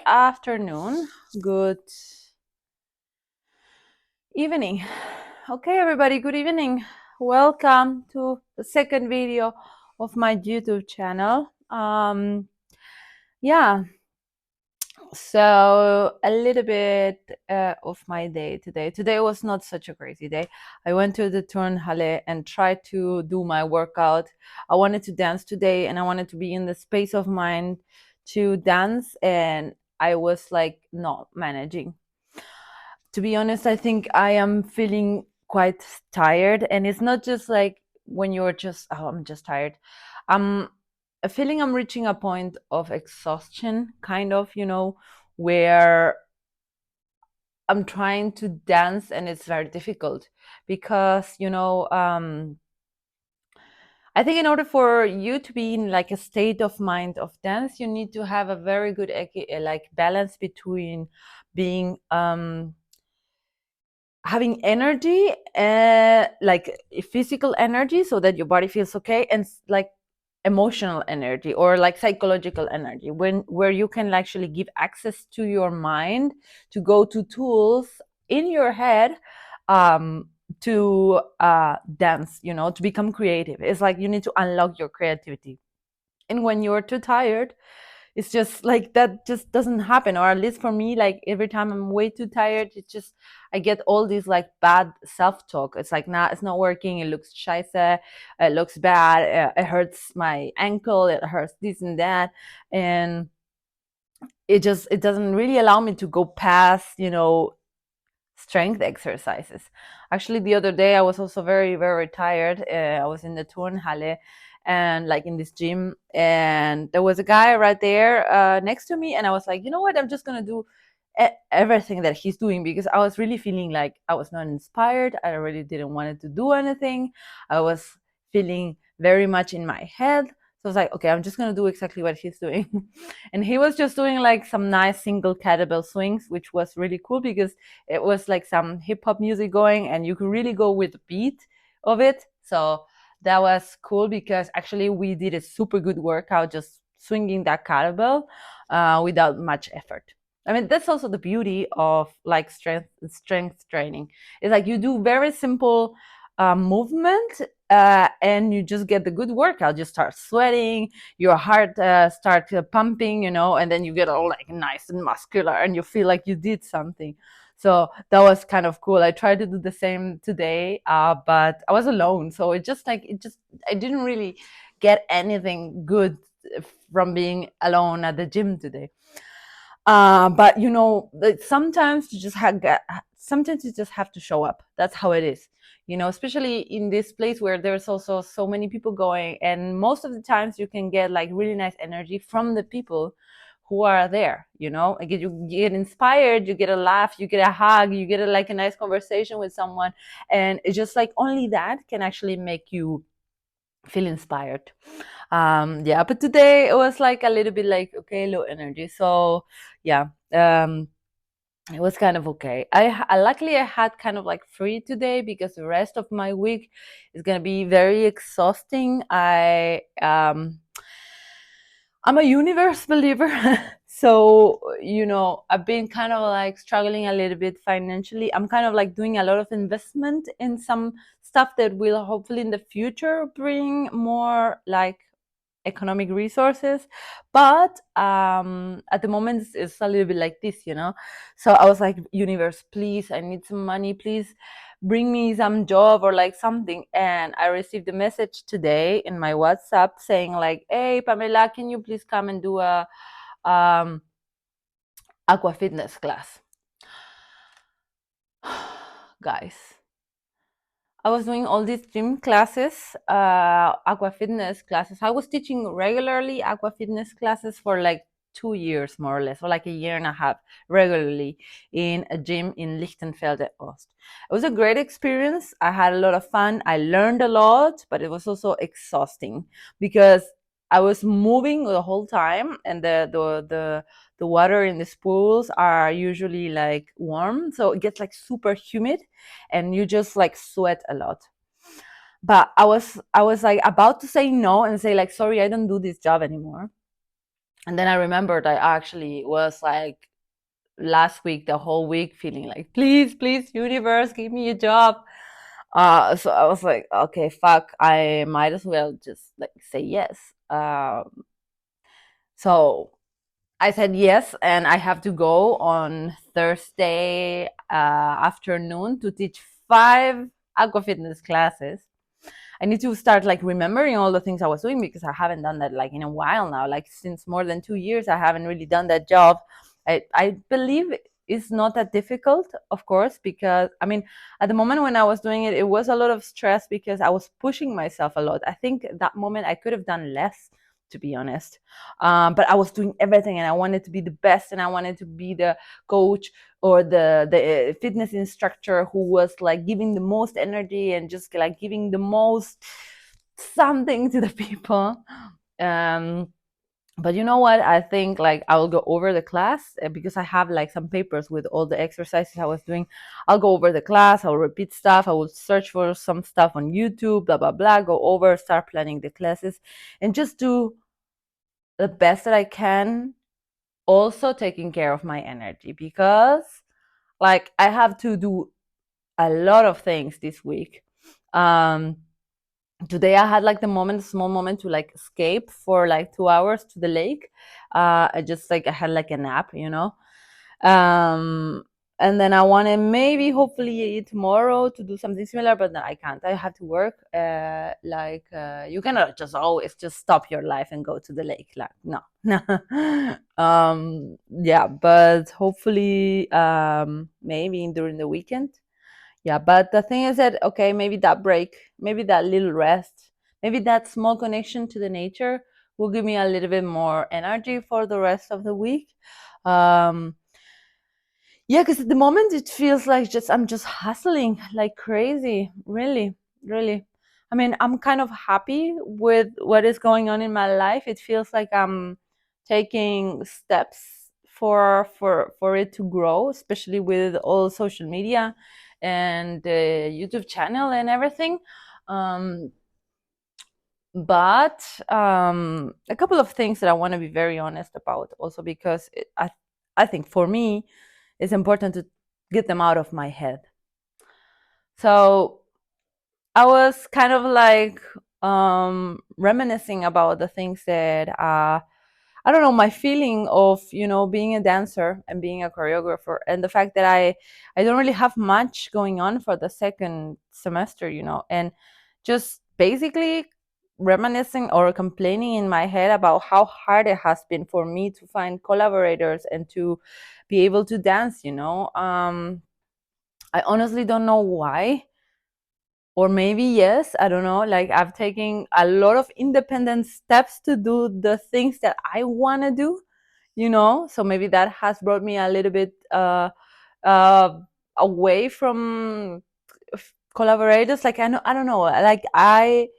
afternoon, good evening. Okay, everybody, good evening. Welcome to the second video of my YouTube channel. Yeah, so a little bit of my day today. Today was not such a crazy day. I went to the turnhalle and tried to do my workout. I wanted to dance today and I wanted to be in the space of mind to dance, and I was like not managing. To be honest, I think I am feeling quite tired, and it's not just like when you're just, oh, I'm just tired. I'm feeling I'm reaching a point of exhaustion, kind of, where I'm trying to dance and it's very difficult because, I think in order for you to be in like a state of mind of dance, you need to have a very good like balance between being having energy, like physical energy so that your body feels okay, and like emotional energy or like psychological energy, where you can actually give access to your mind to go to tools in your head, um, to dance, to become creative. It's like you need to unlock your creativity, and when you're too tired, it's just like that just doesn't happen. Or at least for me, like every time I'm way too tired, it's just I get all these like bad self-talk. It's like, nah, it's not working, it looks scheiße, it looks bad, it hurts my ankle, it hurts this and that. And it doesn't really allow me to go past, strength exercises. Actually, the other day I was also very, very tired. I was in the turnhalle and like in this gym, and there was a guy right there next to me, and I was like, you know what? I'm just gonna do everything that he's doing, because I was really feeling like I was not inspired. I really didn't want to do anything. I was feeling very much in my head. So I was like, okay, I'm just gonna do exactly what he's doing. And he was just doing like some nice single kettlebell swings, which was really cool because it was like some hip hop music going, and you could really go with the beat of it. So that was cool because actually we did a super good workout just swinging that kettlebell without much effort. I mean, that's also the beauty of like strength training. It's like you do very simple movement, and you just get the good workout. You start sweating, your heart starts pumping, and then you get all like nice and muscular, and you feel like you did something. So that was kind of cool. I tried to do the same today, but I was alone, so I didn't really get anything good from being alone at the gym today. But sometimes sometimes you just have to show up. That's how it is. Especially in this place where there's also so many people going, and most of the times you can get like really nice energy from the people who are there. Like you get inspired, you get a laugh, you get a hug, you get like a nice conversation with someone, and it's just like only that can actually make you feel inspired. Yeah, but today it was like a little bit like, okay, low energy. So yeah, it was kind of okay. Luckily I had kind of like free today, because the rest of my week is gonna be very exhausting. I'm a universe believer. So, I've been kind of like struggling a little bit financially. I'm kind of like doing a lot of investment in some stuff that will hopefully in the future bring more like economic resources. But at the moment it's a little bit like this. So I was like, universe, please, I need some money, please bring me some job or like something. And I received a message today in my WhatsApp saying like, hey Pamela, can you please come and do a um aqua fitness class? Guys, I was doing all these gym classes, aqua fitness classes. I was teaching regularly aqua fitness classes for like 2 years, more or less, or like a year and a half, regularly in a gym in Lichtenfelde Ost. It was a great experience. I had a lot of fun. I learned a lot, but it was also exhausting because I was moving the whole time, and the water in these pools are usually like warm, so it gets like super humid, and you just like sweat a lot. But I was like about to say no and say like, sorry, I don't do this job anymore. And then I remembered I actually was like last week, the whole week, feeling like, please, please, universe, give me a job. So I was like, okay, fuck, I might as well just like say yes. So I said yes, and I have to go on Thursday afternoon to teach 5 aqua fitness classes. I need to start like remembering all the things I was doing, because I haven't done that like in a while now. Like since more than 2 years, I haven't really done that job. I believe it's not that difficult, of course, because I mean, at the moment when I was doing it, it was a lot of stress because I was pushing myself a lot. I think that moment I could have done less, to be honest. But I was doing everything, and I wanted to be the best, and I wanted to be the coach or the fitness instructor who was like giving the most energy and just like giving the most something to the people. um but you know what, I think like I will go over the class, because I have like some papers with all the exercises I was doing. I'll go over the class, I'll repeat stuff, I will search for some stuff on YouTube, blah blah blah, go over, start planning the classes, and just do the best that I can, also taking care of my energy, because like I have to do a lot of things this week. um Today I had like the moment, small moment, to like escape for like 2 hours to the lake. I just like I had like a nap, um and then I wanted maybe hopefully tomorrow to do something similar, but no, I can't. I have to work. You cannot just always just stop your life and go to the lake, like no. No. Yeah, but hopefully maybe during the weekend. Yeah, but the thing is that, okay, maybe that break, maybe that little rest, maybe that small connection to the nature will give me a little bit more energy for the rest of the week. um yeah, because at the moment it feels like just I'm just hustling like crazy, really, really. I mean, I'm kind of happy with what is going on in my life. It feels like I'm taking steps for it to grow, especially with all social media and the YouTube channel and everything. um but a couple of things that I want to be very honest about, also because I think for me it's important to get them out of my head. So I was kind of like reminiscing about the things that I don't know, my feeling of being a dancer and being a choreographer, and the fact that I don't really have much going on for the second semester, and just basically reminiscing or complaining in my head about how hard it has been for me to find collaborators and to be able to dance. I honestly don't know why, or maybe yes, I don't know. Like, I've taken a lot of independent steps to do the things that I want to do, so maybe that has brought me a little bit uh away from collaborators. Like, I don't know, like I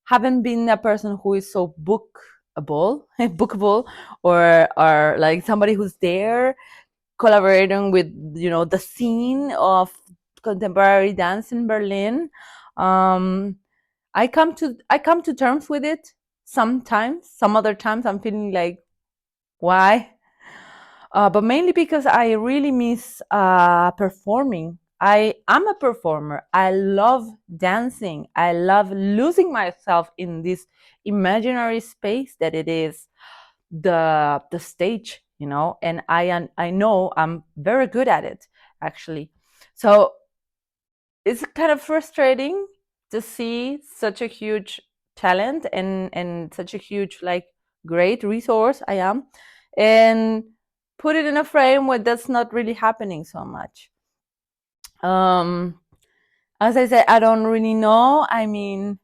haven't been a person who is so bookable bookable, or like somebody who's there collaborating with the scene of contemporary dance in Berlin. um I come to terms with it sometimes. Some other times I'm feeling like, why? But mainly because I really miss performing. I am a performer. I love dancing. I love losing myself in this imaginary space that it is the stage, and I know I'm very good at it, actually. So it's kind of frustrating to see such a huge talent and such a huge, like, great resource I am, and put it in a frame where that's not really happening so much. um as I said, I don't really know. I mean,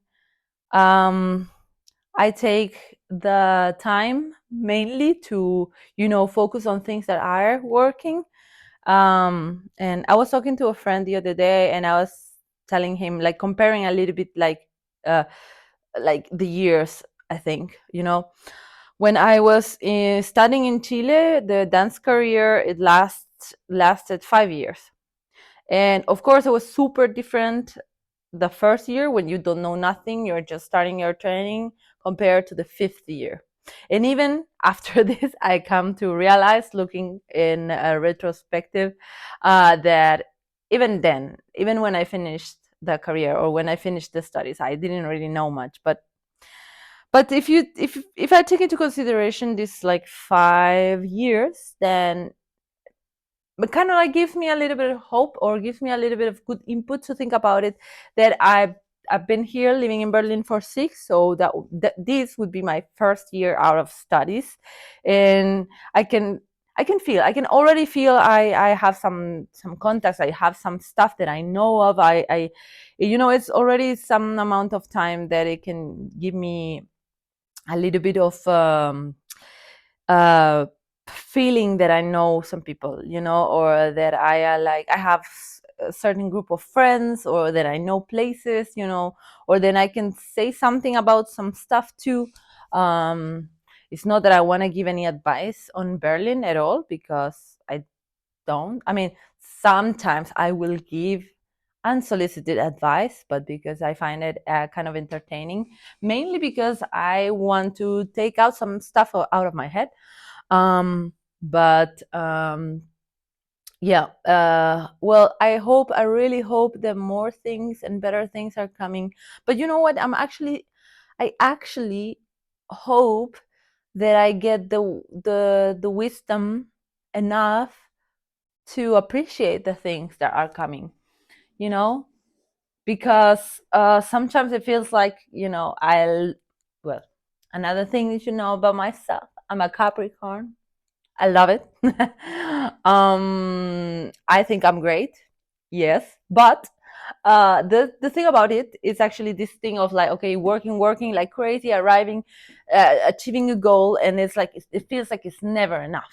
um I take the time mainly to focus on things that are working. And I was talking to a friend the other day, and I was telling him, like, comparing a little bit, uh like the years. I think, when I was studying in Chile, the dance career, it lasted 5 years, and of course it was super different the first year, when you don't know nothing, you're just starting your training, compared to the fifth year. And even after this, I come to realize, looking in a retrospective, that even then, even when I finished the career or when I finished the studies, I didn't really know much. But if I take into consideration this like 5 years, then but kind of like gives me a little bit of hope, or gives me a little bit of good input to think about it, that I've been here living in Berlin for 6, so that this would be my first year out of studies, and I can I can already feel I have some contacts, I have some stuff that I know of, I it's already some amount of time that it can give me a little bit of uh feeling that I know some people, or that I have a certain group of friends, or that I know places, or then I can say something about some stuff too. It's not that I want to give any advice on Berlin at all, because I don't. I mean, sometimes I will give unsolicited advice, but because I find it kind of entertaining, mainly because I want to take out some stuff out of my head. But yeah, well, I really hope that more things and better things are coming. But you know what? I actually hope that I get the wisdom enough to appreciate the things that are coming, you know, because sometimes it feels like, well, another thing that you know about myself, I'm a Capricorn. I love it. I think I'm great. Yes, but the thing about it is actually this thing of like, okay, working like crazy, arriving, achieving a goal, and it's like it feels like it's never enough.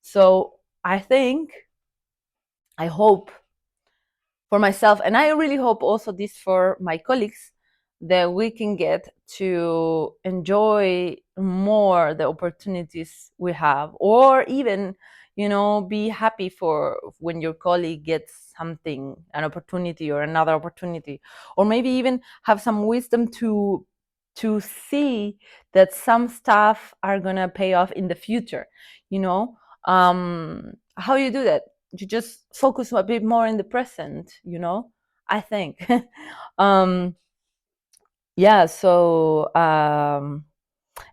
So I hope for myself, and I really hope also this for my colleagues, that we can get to enjoy more the opportunities we have, or even, be happy for when your colleague gets something, an opportunity or another opportunity, or maybe even have some wisdom to see that some stuff are gonna pay off in the future. How you do that? You just focus a bit more in the present, I think. um yeah, so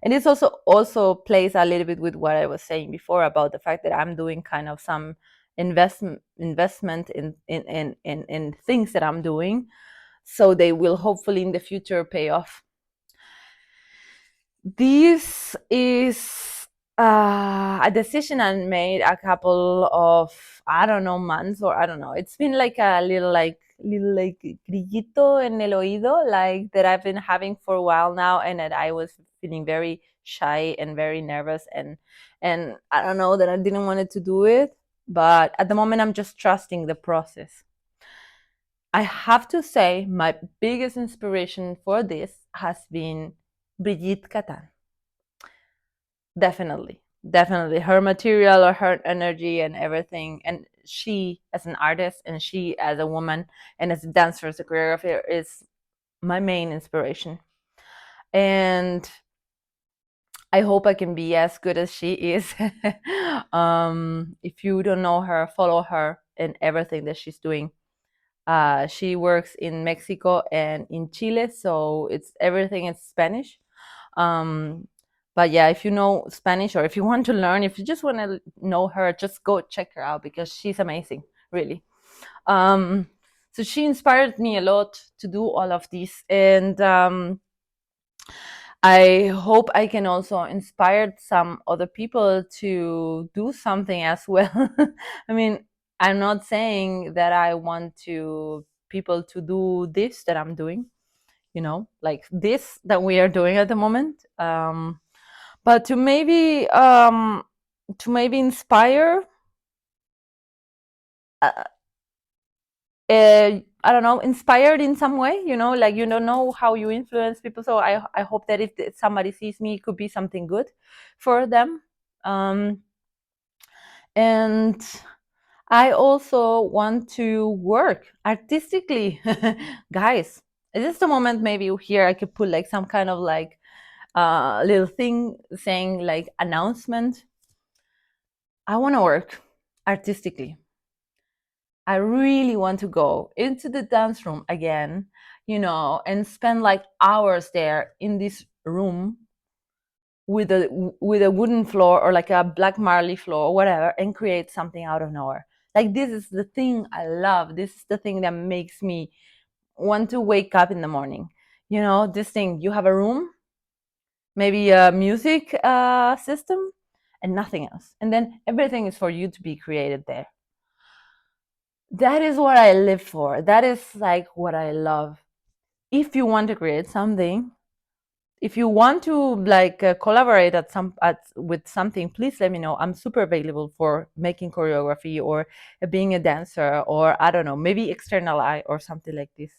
and this also plays a little bit with what I was saying before about the fact that I'm doing kind of some investment in things that I'm doing, so they will hopefully in the future pay off. This is a decision I made a couple of, I don't know, months, or I don't know. It's been like a little like grillito en el oído, like that I've been having for a while now, and that I was feeling very shy and very nervous, and I don't know, that I didn't want to do it, but at the moment I'm just trusting the process. I have to say my biggest inspiration for this has been Brigitte Catan. Definitely her material, or her energy and everything, and she as an artist, and she as a woman, and as a dancer, as a choreographer, is my main inspiration. And I hope I can be as good as she is. If you don't know her, follow her in everything that she's doing. She works in Mexico and in Chile, so it's everything in Spanish. Um, but yeah, if you know Spanish, or if you want to learn, if you just want to know her, just go check her out, because she's amazing, really. So she inspired me a lot to do all of this, and I hope I can also inspire some other people to do something as well. I mean, I'm not saying that I want to people to do this that I'm doing, like this that we are doing at the moment. But to maybe inspire, uh, I don't know, inspired in some way, like you don't know how you influence people. So I hope that if somebody sees me, it could be something good for them. And I also want to work artistically. Guys, is this the moment maybe here I could put like some kind of like little thing saying like announcement. I want to work artistically. I really want to go into the dance room again, and spend like hours there in this room with a wooden floor or like a black marley floor or whatever, and create something out of nowhere. Like, this is the thing I love. This is the thing that makes me want to wake up in the morning. This thing, you have a room, maybe a music system, and nothing else, and then everything is for you to be created there. That is what I live for. That is like what I love. If you want to create something, if you want to like collaborate with something, please let me know. I'm super available for making choreography or being a dancer, or I don't know, maybe external eye or something like this.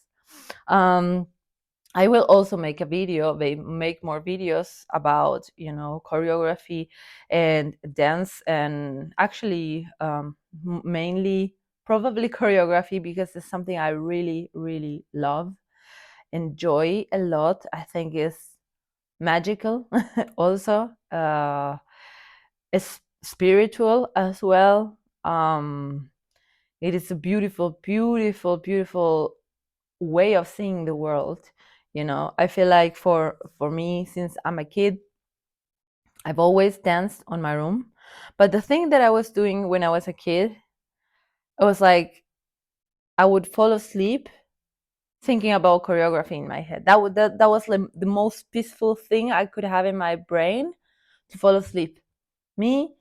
I will also make make more videos about choreography and dance, and actually mainly probably choreography, because it's something I really really love, enjoy a lot. I think is magical also, it's spiritual as well. It is a beautiful beautiful beautiful way of seeing the world. I feel like for me, since I'm a kid, I've always danced on my room. But the thing that I was doing when I was a kid, it was like I would fall asleep thinking about choreography in my head. That was like the most peaceful thing I could have in my brain, to fall asleep. Me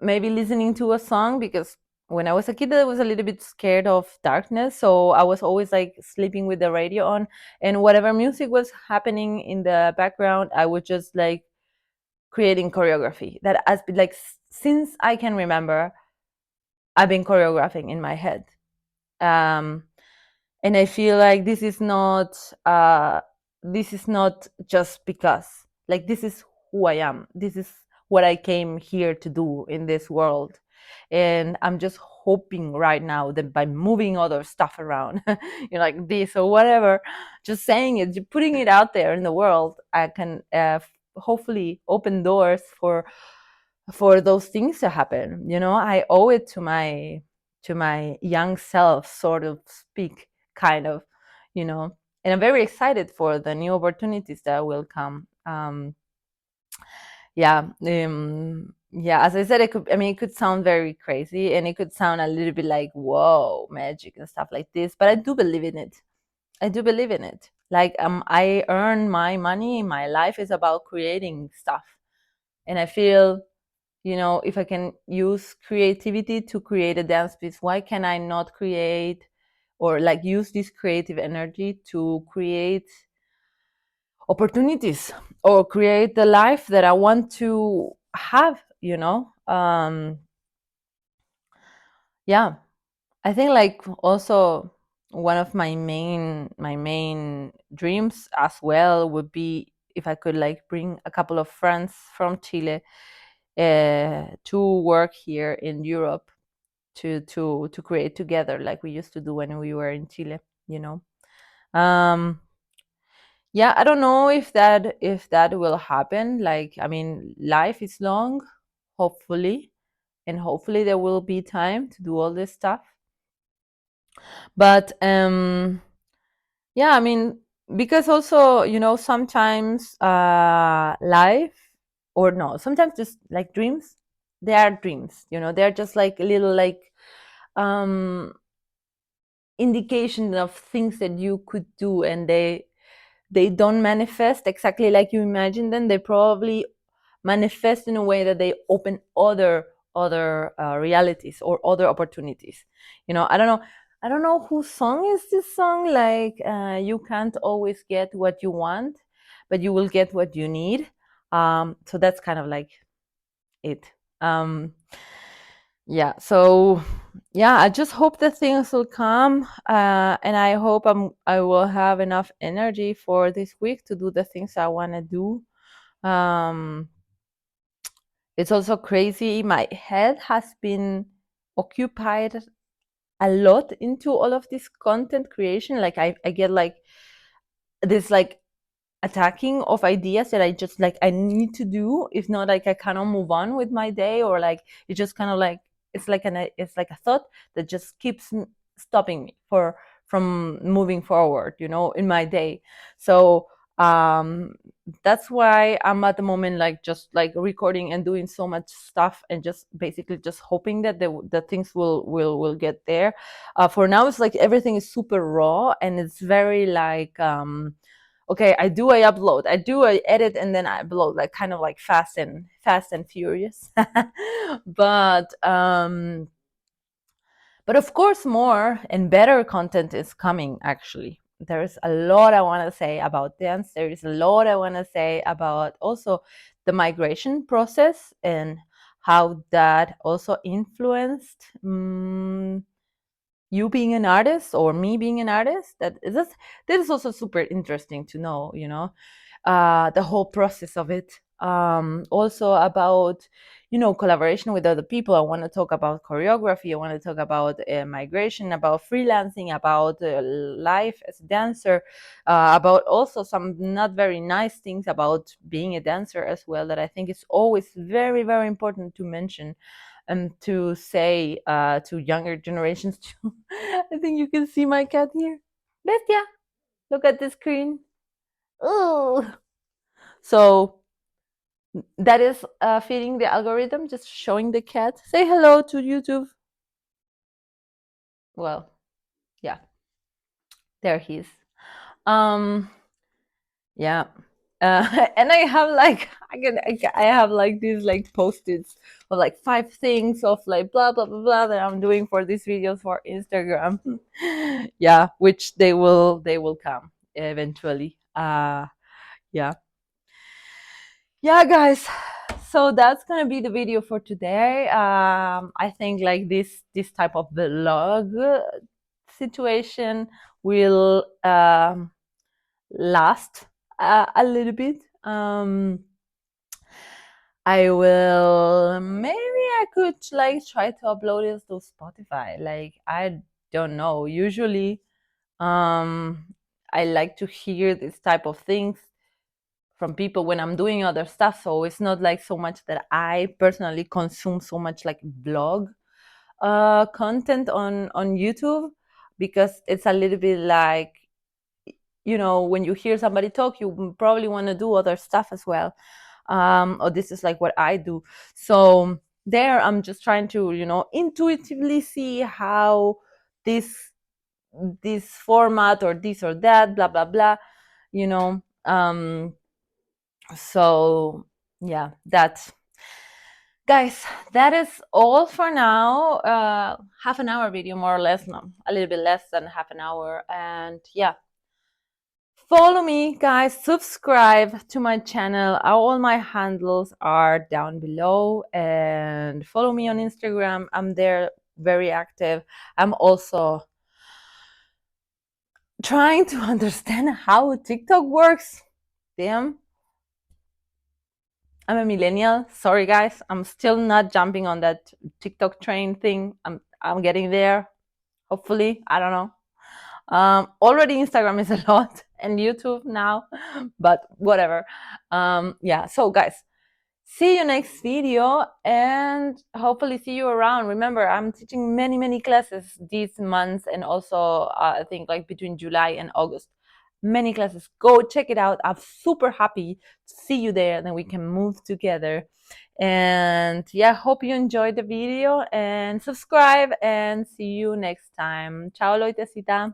maybe listening to a song, because when I was a kid I was a little bit scared of darkness, so I was always like sleeping with the radio on, and whatever music was happening in the background, I was just like creating choreography. That has been like, since I can remember, I've been choreographing in my head. um and I feel like this is not just because, like, this is who I am. This is what I came here to do in this world. And I'm just hoping right now that by moving other stuff around, like this or whatever, just saying it, putting it out there in the world, I can hopefully open doors for those things to happen. I owe it to my young self, sort of speak, kind of, you know and I'm very excited for the new opportunities that will come. Yeah, as I said, it could sound very crazy, and it could sound a little bit like, whoa, magic and stuff like this, but I do believe in it. I do believe in it. Like, I earn my money. My life is about creating stuff, and I feel, if I can use creativity to create a dance piece, why can I not create, or like use this creative energy to create opportunities, or create the life that I want to have. Yeah, I think, like, also one of my main dreams as well would be if I could like bring a couple of friends from Chile to work here in Europe, to create together, like we used to do when we were in Chile. You know, um, yeah, I don't know if that will happen. Like, life is long, hopefully, and hopefully there will be time to do all this stuff. But yeah, because also, sometimes life, or no, sometimes just like dreams, they are dreams. They're just like a little, like, um indication of things that you could do, and they don't manifest exactly like you imagine them. They probably manifest in a way that they open other realities or other opportunities. I don't know whose song is this song, like, you can't always get what you want, but you will get what you need. So that's kind of like it. Yeah, so yeah, I just hope that things will come, and I hope I will have enough energy for this week to do the things I want to do. um it's also crazy, my head has been occupied a lot into all of this content creation. Like, I get like this, like, attacking of ideas that I just like I need to do. If not, like I cannot move on with my day, or like it just kind of like it's like a thought that just keeps stopping me from moving forward, you know, in my day. So that's why I'm at the moment like just like recording and doing so much stuff, and just basically just hoping that the things will get there. For now it's like everything is super raw, and it's very like okay, I upload, I edit, and then I upload, like kind of like fast and furious. But but of course more and better content is coming. Actually, there's a lot I want to say about dance. There is a lot I want to say about also the migration process and how that also influenced you being an artist, or me being an artist. This is also super interesting to know, you know, the whole process of it. Also about, you know, collaboration with other people. I want to talk about choreography, I want to talk about migration, about freelancing, about life as a dancer, about also some not very nice things about being a dancer as well, that I think is always very, very important to mention and to say to younger generations too. I think you can see my cat here. Bestia, look at the screen. Oh, so that is feeding the algorithm, just showing the cat. Say hello to YouTube. Well, yeah, there he is. Um, yeah. And I have like I have like these like post-its of like 5 things of like blah blah blah blah that I'm doing for these videos for Instagram. Yeah, which they will come eventually. Yeah. Yeah, guys, so that's gonna be the video for today. I think like this type of vlog situation will last a little bit. I will, maybe I could like try to upload it to Spotify. Like I don't know. Usually I like to hear this type of things from people when I'm doing other stuff. So it's not like so much that I personally consume so much like blog content on YouTube, because it's a little bit like, you know, when you hear somebody talk, you probably want to do other stuff as well. Or this is like what I do. So there I'm just trying to, you know, intuitively see how this this format or this or that, blah blah blah, you know. So yeah, that's, guys, that is all for now. Half an hour video, more or less. No, a little bit less than half an hour. And yeah, follow me, guys, subscribe to my channel. All my handles are down below, and follow me on Instagram. I'm there, very active. I'm also trying to understand how TikTok works. Damn, I'm a millennial. Sorry, guys. I'm still not jumping on that TikTok train thing. I'm getting there. Hopefully, I don't know. Already Instagram is a lot, and YouTube now, but whatever. Yeah. So, guys, see you next video, and hopefully see you around. Remember, I'm teaching many classes these months, and also I think like between July and August. Many classes. Go check it out. I'm super happy to see you there, and then we can move together. And yeah, hope you enjoyed the video, and subscribe, and see you next time. Ciao, Leute, Sita.